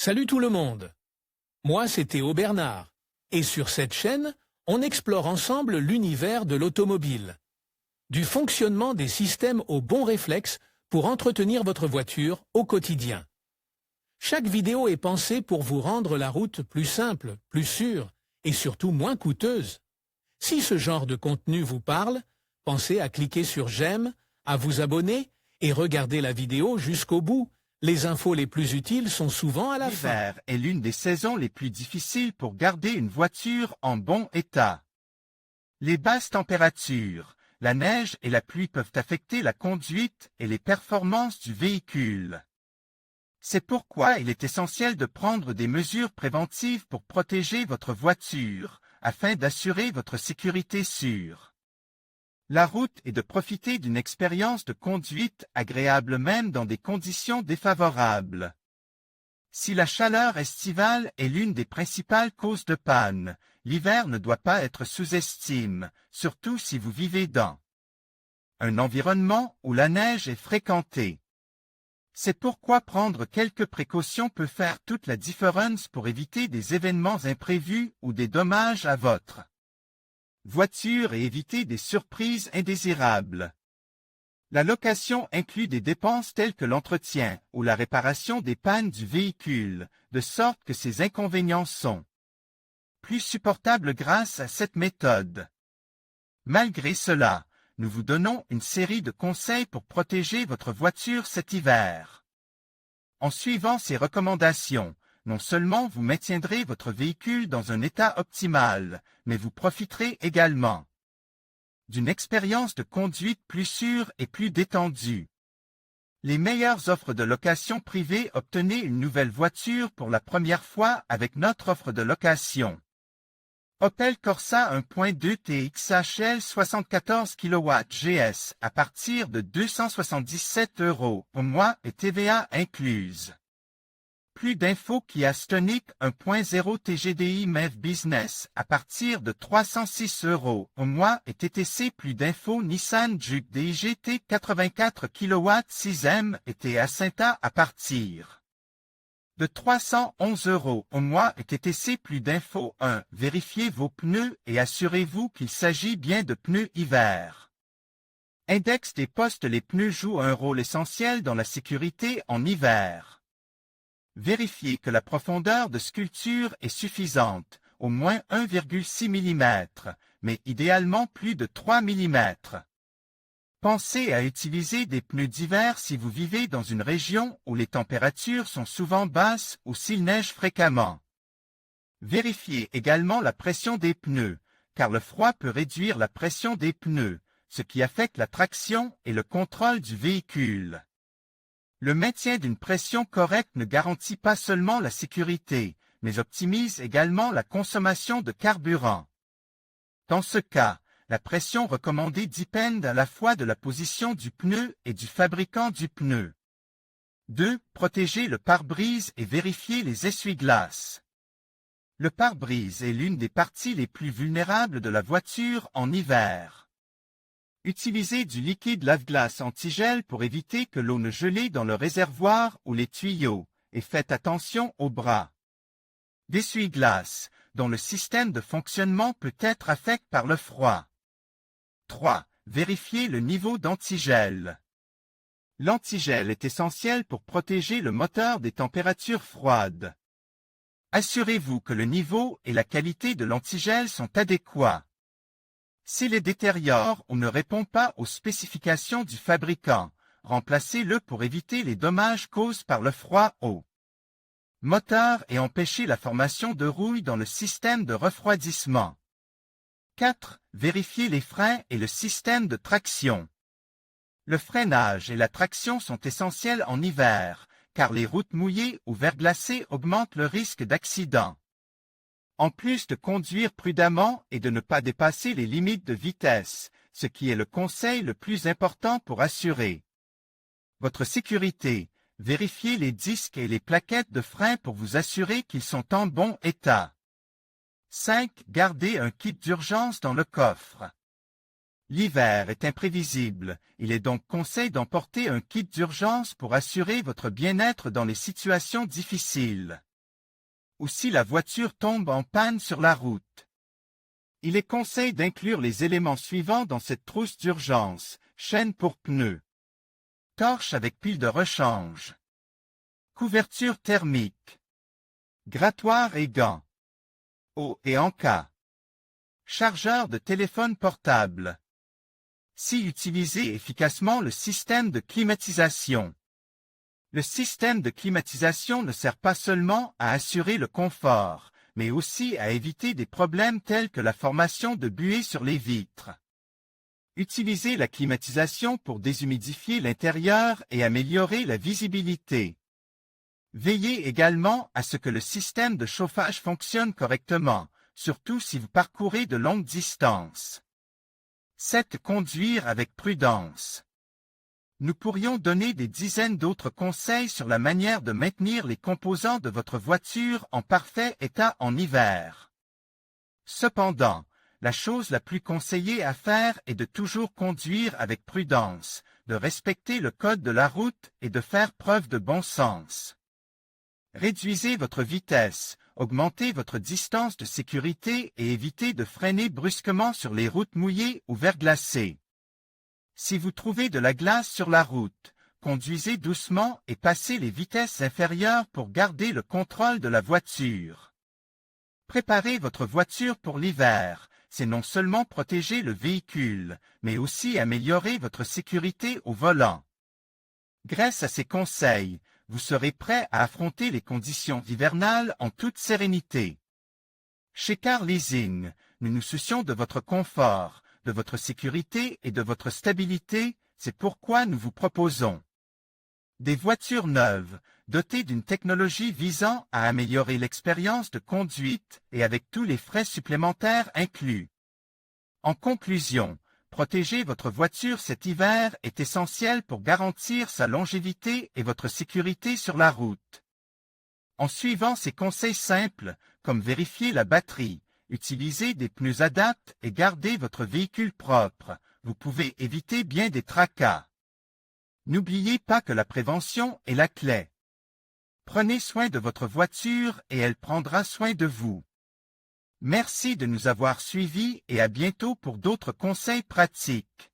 Salut tout le monde. Moi, c'est Théo Bernard. Et sur cette chaîne, on explore ensemble l'univers de l'automobile. Du fonctionnement des systèmes aux bons réflexes pour entretenir votre voiture au quotidien. Chaque vidéo est pensée pour vous rendre la route plus simple, plus sûre et surtout moins coûteuse. Si ce genre de contenu vous parle, pensez à cliquer sur j'aime, à vous abonner et regarder la vidéo jusqu'au bout. Les infos les plus utiles sont souvent à la fin. L'hiver est l'une des saisons les plus difficiles pour garder une voiture en bon état. Les basses températures, la neige et la pluie peuvent affecter la conduite et les performances du véhicule. C'est pourquoi il est essentiel de prendre des mesures préventives pour protéger votre voiture, afin d'assurer votre sécurité sûre. La route est de profiter d'une expérience de conduite agréable même dans des conditions défavorables. Si la chaleur estivale est l'une des principales causes de panne, l'hiver ne doit pas être sous-estimé, surtout si vous vivez dans un environnement où la neige est fréquentée. C'est pourquoi prendre quelques précautions peut faire toute la différence pour éviter des événements imprévus ou des dommages à votre voiture et éviter des surprises indésirables. La location inclut des dépenses telles que l'entretien ou la réparation des pannes du véhicule, de sorte que ces inconvénients sont plus supportables grâce à cette méthode. Malgré cela, nous vous donnons une série de conseils pour protéger votre voiture cet hiver. En suivant ces recommandations, non seulement vous maintiendrez votre véhicule dans un état optimal, mais vous profiterez également d'une expérience de conduite plus sûre et plus détendue. Les meilleures offres de location privée. Obtenez une nouvelle voiture pour la première fois avec notre offre de location. Opel Corsa 1.2 TXHL 74 kW GS à partir de 277 € au mois et TVA incluse. Plus d'infos Kia Stonic 1.0 TGDI MEV Business à partir de 306 € au mois et TTC. Plus d'infos Nissan Juke DIGT 84 kW 6e et TA Cinta à partir de 311 € au mois et TTC. Plus d'infos 1. Vérifiez vos pneus et assurez-vous qu'il s'agit bien de pneus hiver. Index des postes. Les pneus jouent un rôle essentiel dans la sécurité en hiver. Vérifiez que la profondeur de sculpture est suffisante, au moins 1,6 mm, mais idéalement plus de 3 mm. Pensez à utiliser des pneus d'hiver si vous vivez dans une région où les températures sont souvent basses ou s'il neige fréquemment. Vérifiez également la pression des pneus, car le froid peut réduire la pression des pneus, ce qui affecte la traction et le contrôle du véhicule. Le maintien d'une pression correcte ne garantit pas seulement la sécurité, mais optimise également la consommation de carburant. Dans ce cas, la pression recommandée dépend à la fois de la position du pneu et du fabricant du pneu. 2. Protégez le pare-brise et vérifiez les essuie-glaces. Le pare-brise est l'une des parties les plus vulnérables de la voiture en hiver. Utilisez du liquide lave-glace antigel pour éviter que l'eau ne gèle dans le réservoir ou les tuyaux, et faites attention aux bras d'essuie-glace, dont le système de fonctionnement peut être affecté par le froid. 3. Vérifiez le niveau d'antigel. L'antigel est essentiel pour protéger le moteur des températures froides. Assurez-vous que le niveau et la qualité de l'antigel sont adéquats. S'il est détériore ou ne répond pas aux spécifications du fabricant, remplacez-le pour éviter les dommages causés par le froid au moteur et empêcher la formation de rouille dans le système de refroidissement. 4. Vérifiez les freins et le système de traction. Le freinage et la traction sont essentiels en hiver, car les routes mouillées ou verglacées augmentent le risque d'accident. En plus de conduire prudemment et de ne pas dépasser les limites de vitesse, ce qui est le conseil le plus important pour assurer votre sécurité, vérifiez les disques et les plaquettes de frein pour vous assurer qu'ils sont en bon état. 5. Gardez un kit d'urgence dans le coffre. L'hiver est imprévisible, il est donc conseil d'emporter un kit d'urgence pour assurer votre bien-être dans les situations difficiles. ou si la voiture tombe en panne sur la route. Il est conseillé d'inclure les éléments suivants dans cette trousse d'urgence: chaîne pour pneus, torche avec pile de rechange, couverture thermique, grattoir et gants, eau et en cas, chargeur de téléphone portable. Si utiliser efficacement le système de climatisation. Le système de climatisation ne sert pas seulement à assurer le confort, mais aussi à éviter des problèmes tels que la formation de buée sur les vitres. Utilisez la climatisation pour déshumidifier l'intérieur et améliorer la visibilité. Veillez également à ce que le système de chauffage fonctionne correctement, surtout si vous parcourez de longues distances. 7. Conduire avec prudence. Nous pourrions donner des dizaines d'autres conseils sur la manière de maintenir les composants de votre voiture en parfait état en hiver. Cependant, la chose la plus conseillée à faire est de toujours conduire avec prudence, de respecter le code de la route et de faire preuve de bon sens. Réduisez votre vitesse, augmentez votre distance de sécurité et évitez de freiner brusquement sur les routes mouillées ou verglacées. Si vous trouvez de la glace sur la route, conduisez doucement et passez les vitesses inférieures pour garder le contrôle de la voiture. Préparez votre voiture pour l'hiver, c'est non seulement protéger le véhicule, mais aussi améliorer votre sécurité au volant. Grâce à ces conseils, vous serez prêt à affronter les conditions hivernales en toute sérénité. Chez Car Leasing, nous nous soucions de votre confort, de votre sécurité et de votre stabilité, c'est pourquoi nous vous proposons des voitures neuves, dotées d'une technologie visant à améliorer l'expérience de conduite et avec tous les frais supplémentaires inclus. En conclusion, protéger votre voiture cet hiver est essentiel pour garantir sa longévité et votre sécurité sur la route. En suivant ces conseils simples, comme vérifier la batterie, utiliser des pneus adaptés et garder votre véhicule propre, vous pouvez éviter bien des tracas. N'oubliez pas que la prévention est la clé. Prenez soin de votre voiture et elle prendra soin de vous. Merci de nous avoir suivis et à bientôt pour d'autres conseils pratiques.